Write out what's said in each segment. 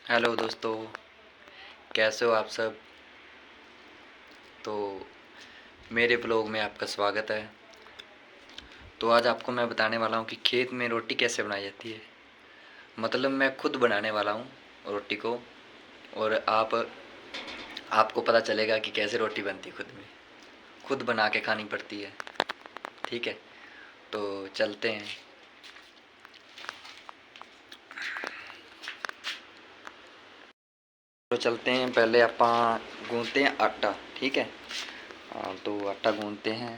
Hello दोस्तों, कैसे हो आप सब। तो मेरे ब्लॉग में आपका स्वागत है। तो आज आपको मैं बताने वाला हूँ कि खेत में रोटी कैसे बनाई जाती है। मतलब मैं खुद बनाने वाला हूँ रोटी को। और आपको पता चलेगा कि कैसे रोटी बनती है खुद बना के खानी पड़ती है। ठीक है, तो चलते हैं। तो चलते हैं, पहले अपा गूंथते हैं आटा। ठीक है। तो आटा गूंथते हैं।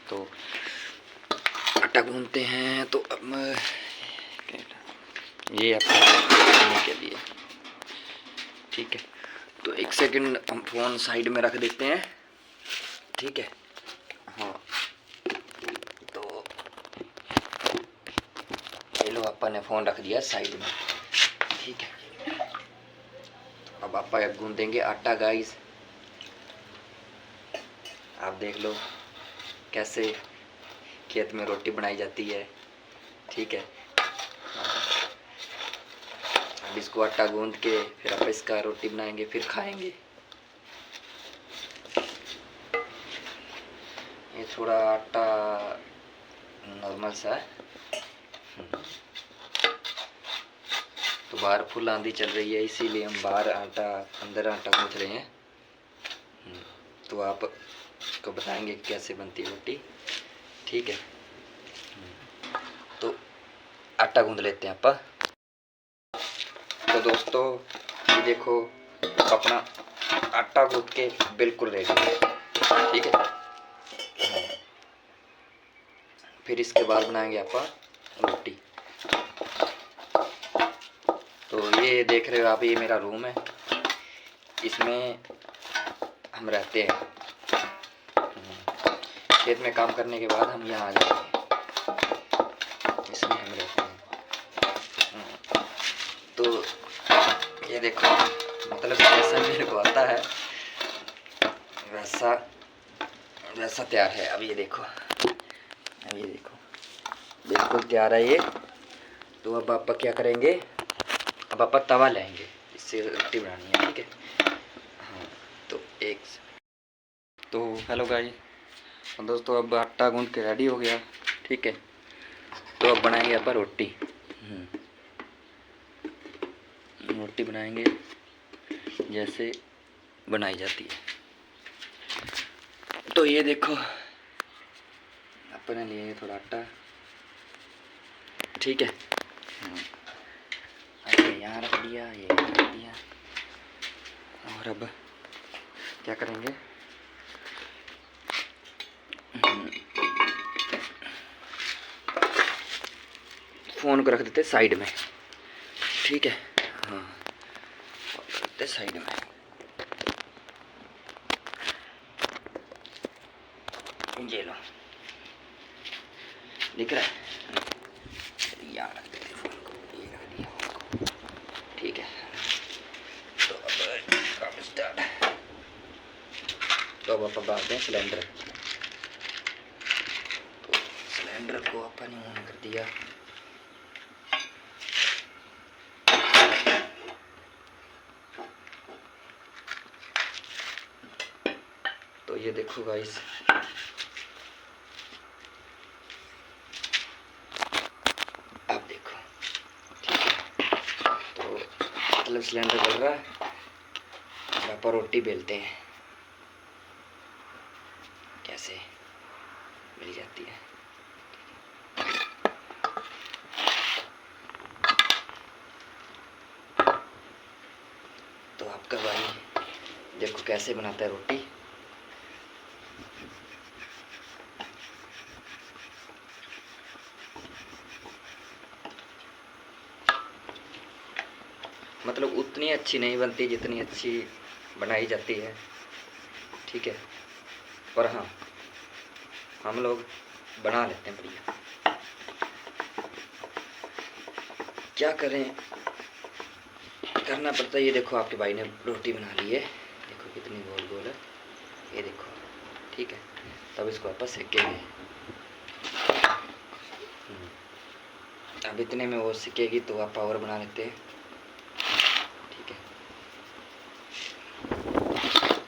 तो आटा गूंथते हैं तो अब ये अपने खाने के लिए। ठीक है, तो एक सेकंड हम फ़ोन साइड में रख देते हैं। ठीक है। हाँ, तो ये लो, अपन ने फ़ोन रख दिया साइड में। ठीक है, अब आप गूंदेंगे आटा गाइस। आप देख लो कैसे खेत में रोटी बनाई जाती है। ठीक है, अब इसको आटा गूंद के फिर आप इसका रोटी बनाएंगे, फिर खाएंगे। ये थोड़ा आटा नॉर्मल सा है। तो बाहर फुल आंधी चल रही है, इसीलिए हम बाहर अंदर आटा गूंथ रहे हैं। तो आप को बताएंगे कैसे बनती है रोटी। ठीक है, तो आटा गूंद लेते हैं आप। तो दोस्तों ये देखो, अपना आटा गूंद के बिल्कुल रेडी है। ठीक है, फिर इसके बाद बनाएंगे आप रोटी। तो ये देख रहे हो आप, ये मेरा रूम है, इसमें हम रहते हैं। खेत में काम करने के बाद हम यहाँ आ जाते हैं, इसमें हम रहते हैं। तो ये देखो, मतलब जैसा मेरे को आता है वैसा वैसा तैयार है। अब ये देखो, बिल्कुल तैयार है ये। तो अब आप क्या करेंगे, अब आप तवा लेंगे, इससे रोटी बनानी है। ठीक है। हाँ, तो तो हेलो गाइस, दोस्तों अब आटा गूंद के रेडी हो गया। ठीक है, तो अब बनाएंगे आप रोटी। रोटी बनाएंगे जैसे बनाई जाती है। तो ये देखो, अपने लिए थोड़ा आटा। ठीक है, ये यहाँ रख दिया, ये यहाँ रख दिया। और अब क्या करेंगे, फ़ोन को रख देते साइड में। ठीक है। हाँ, रख देते साइड में। ये लो, दिख रहा है, यहाँ रख देते फ़ोन को, ये रख दिया। ठीक है, तो अब काम स्टार्ट। तो अब अपन बांधते हैं सिलेंडर। तो सिलेंडर को अपन ऑन कर दिया। तो ये देखो गाइस, आप देखो। ठीक है, तो मतलब सिलेंडर जल रहा है, यहाँ पर रोटी बेलते हैं, कैसे मिल जाती है। तो आपका भाई देखो कैसे बनाता है रोटी। मतलब उतनी अच्छी नहीं बनती जितनी अच्छी बनाई जाती है। ठीक है, पर हाँ, हम लोग बना लेते हैं बढ़िया। क्या करें, करना पड़ता है। ये देखो आपके भाई ने रोटी बना ली है, देखो कितनी गोल गोल है, ये देखो। ठीक है, तब इसको आप सेकेंगे। अब इतने में वो सिकेगी, तो आप पावर बना लेते हैं।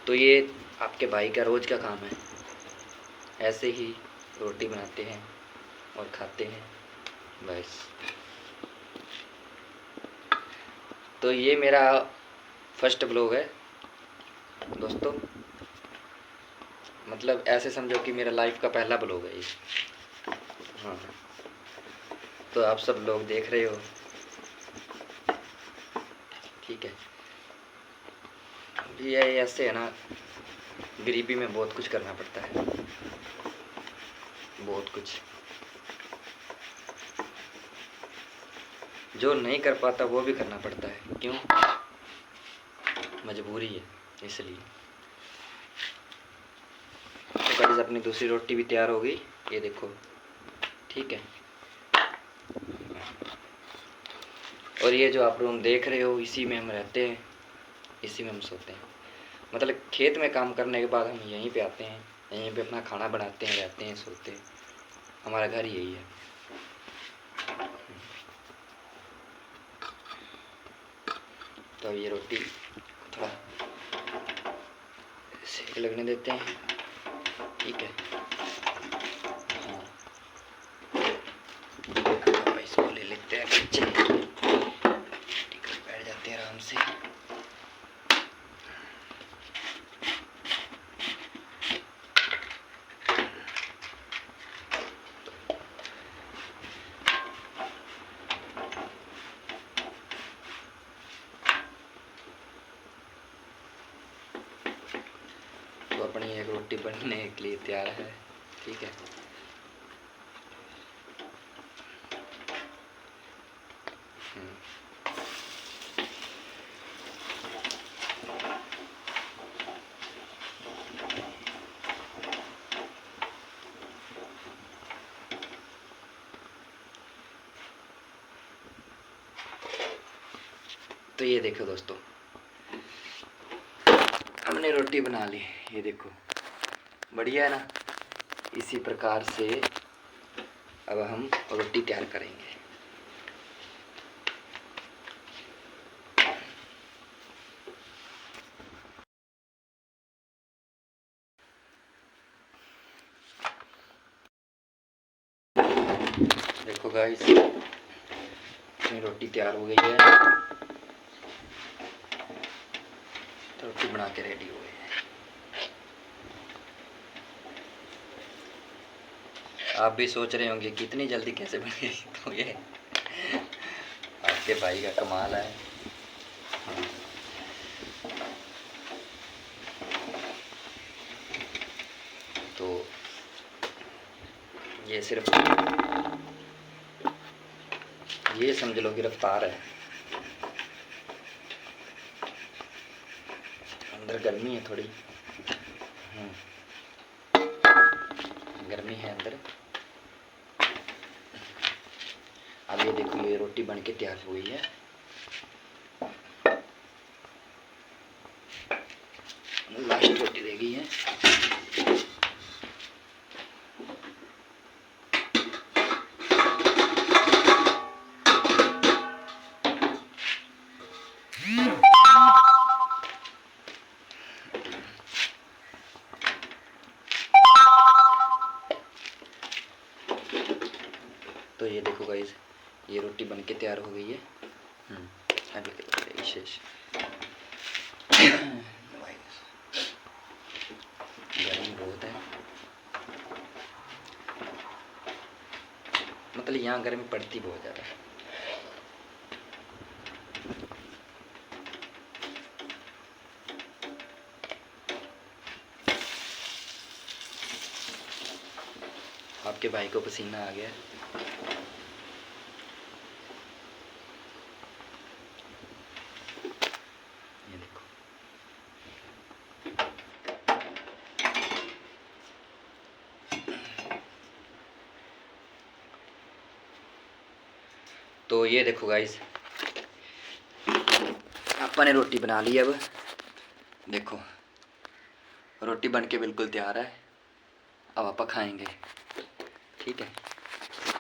तो ये आपके भाई का रोज़ का काम है, ऐसे ही रोटी बनाते हैं और खाते हैं बस। तो ये मेरा फर्स्ट ब्लॉग है दोस्तों, मतलब ऐसे समझो कि मेरा लाइफ का पहला ब्लॉग है ये। हाँ, तो आप सब लोग देख रहे हो, ठीक है। ये ऐसे है ना, गरीबी में बहुत कुछ करना पड़ता है, बहुत कुछ। जो नहीं कर पाता वो भी करना पड़ता है, क्यों? मजबूरी है, इसलिए। तो गाइस अपनी दूसरी रोटी भी तैयार हो गई, ये देखो, ठीक है। और ये जो आप रूम देख रहे हो, इसी में हम रहते हैं, इसी में हम सोते हैं। मतलब खेत में काम करने के बाद हम यहीं पे आते हैं, यहीं पे अपना खाना बनाते हैं, रहते हैं, सोते हैं। हमारा घर यही है। तो ये रोटी थोड़ा सेक लगने देते हैं, ठीक है। हाँ, अब इसको ले लेते हैं नीचे, बैठ जाते हैं आराम से। तो अपनी एक रोटी बनने के लिए तैयार है, ठीक है। तो ये देखो दोस्तों, हमने रोटी बना ली, ये देखो, बढ़िया है ना। इसी प्रकार से अब हम रोटी तैयार करेंगे। देखो गाइस, अपनी रोटी तैयार हो गई है, तो रोटी बना के रेडी हो गई है। आप भी सोच रहे होंगे कि इतनी जल्दी कैसे बन गई, तो ये आपके भाई का कमाल है। तो ये सिर्फ ये समझ लो कि रफ्तार है, अंदर गर्मी है थोड़ी, गर्मी है अंदर। अब ये देखो, ये रोटी बन के तैयार हुई है। लास्ट रोटी रह गई है। तो ये देखो गाइस, ये रोटी बन के तैयार हो गई है। अभी विशेष गर्मी बहुत है, मतलब यहाँ गर्मी पड़ती बहुत ज़्यादा है। आपके भाई को पसीना आ गया। ये देखो, तो ये देखो गाइस, आपने रोटी बना ली। अब देखो, रोटी बन के बिल्कुल तैयार है, अब आप खाएंगे, ठीक है।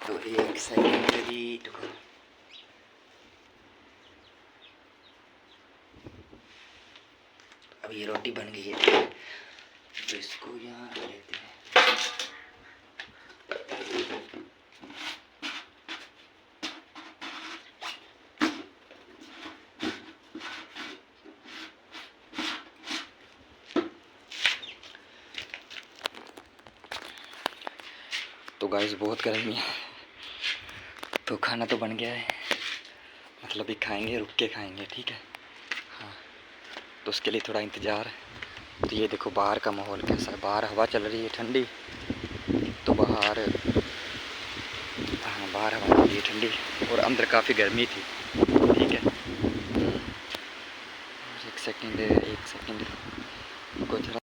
तो एक सेकंड जी, देखो, अब ये रोटी बन गई है तो इसको यहाँ रख लेते हैं। तो गाइस बहुत गर्मी है, तो खाना तो बन गया है, मतलब ये खाएंगे, रुक के खाएंगे, ठीक है। हाँ, तो उसके लिए थोड़ा इंतज़ार। तो ये देखो बाहर का माहौल कैसा है, बाहर हवा चल रही है ठंडी, तो बाहर, हाँ बाहर हवा चल रही है ठंडी और अंदर काफ़ी गर्मी थी, ठीक है। एक सेकंड